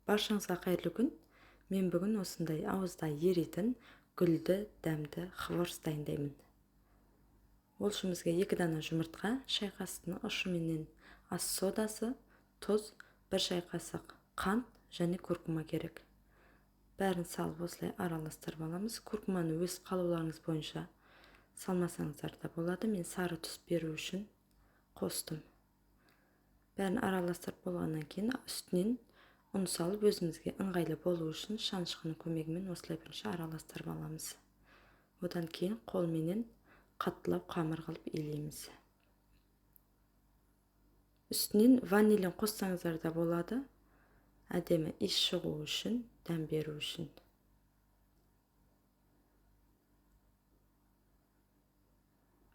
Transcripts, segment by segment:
Баршаңызға қайырлы күн. Мен бүгін осындай ауызда еритін гүлді, дәмді хворс дайындаймын. Ол үшін бізге 2 дана жұмыртқа, шай қасығының ұшыменен ас содасы, тұз, 1 шай қасық қант және күркума керек. Бәрін салып осылай араластырып аламыз. Күркуманы өз қалауларыңыз бойынша салмасаңыздар да болады. Мен сары түс беру үшін қостым. Бәрін араластырып болғаннан кейін үстінен ұн салып өзімізге ыңғайлы болу үшін шанышқының көмегімен осылай бірінші араластырып аламыз. Одан кейін қолменен қаттылау қамыр қылып илейміз. Үстінен ванилин қоссаңыздар да болады. Әдемі иіс шығу үшін, дәм беру үшін.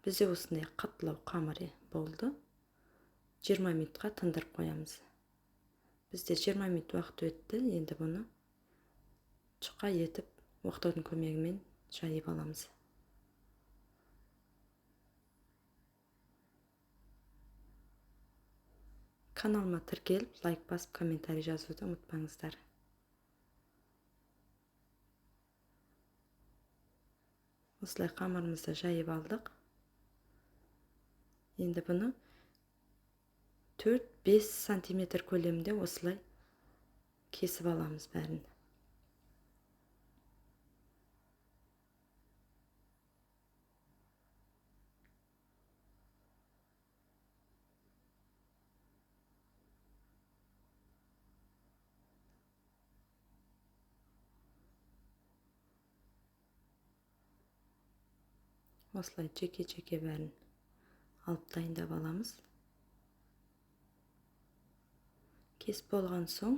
Бізде осындай қаттылау қамыры болды. 20 минутқа тындырып қоямыз. Бізде 20 минут уақыт өтті. Енді бұны жұқа етіп оқтаудың көмегімен жайып аламыз. Каналыма тіркеліп, лайк басып, комментарий жазуды ұмытпаңыздар. Осылай қамырымызды жайып алдық. Енді бұны 4-5 сантиметр көлемінде осылай кесіп аламыз бәрін. Осылай жеке-жеке бәрін алып дайындап аламыз. Кесіп болған соң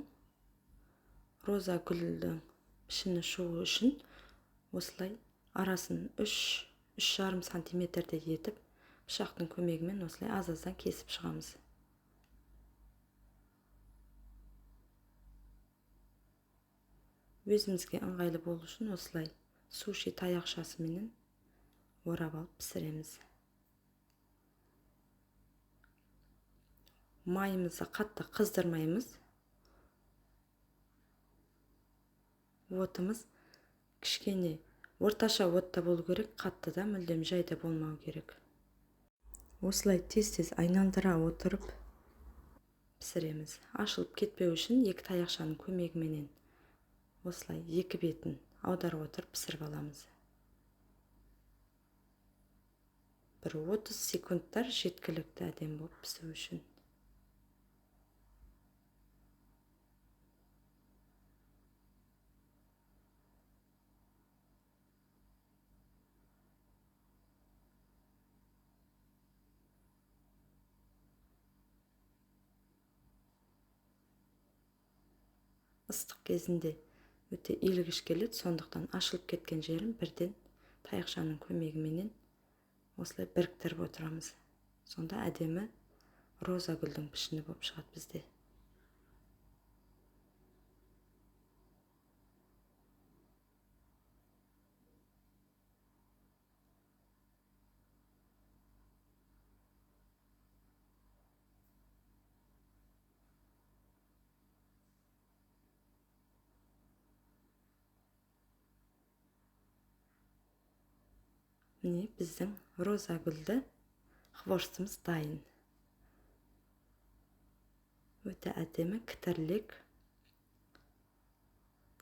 роза гүлдің пішіні шығу үшін осылай арасын 3-3,5 сантиметрде етіп пышақтың көмегімен осылай аз-аздан кесіп шығамыз. Өзімізге ыңғайлы болу үшін осылай суши таяқшасымен орап алып пісіреміз. Майымызды қатты қыздырмаймыз. Отымыз кішкене орташа отта болу керек, қатты да мүлдем жайда болмау керек. Осылай тез-тез айналдыра отырып пісіреміз. Ашылып кетпеу үшін 2 таяқшаның көмегіменен осылай 2 бетін аударып отырып пісіріп аламыз. Бір 30 секундтар жеткілікті әдем болып пісу үшін. Ыстық кезінде өте илгіш келеді, сондықтан ашылып кеткен жерін бірден таяқшаның көмегіменен осылай біріктіріп отырамыз. Сонда әдемі роза гүлдің пішіні болып шығады бізде. Міне біздің роза гүлді хворстымыз дайын. Өте әдемі, кітірлік,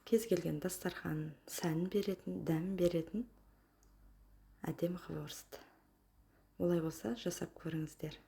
кез келген дастархан сән беретін, дәм беретін әдемі хворст. Олай болса жасап көріңіздер.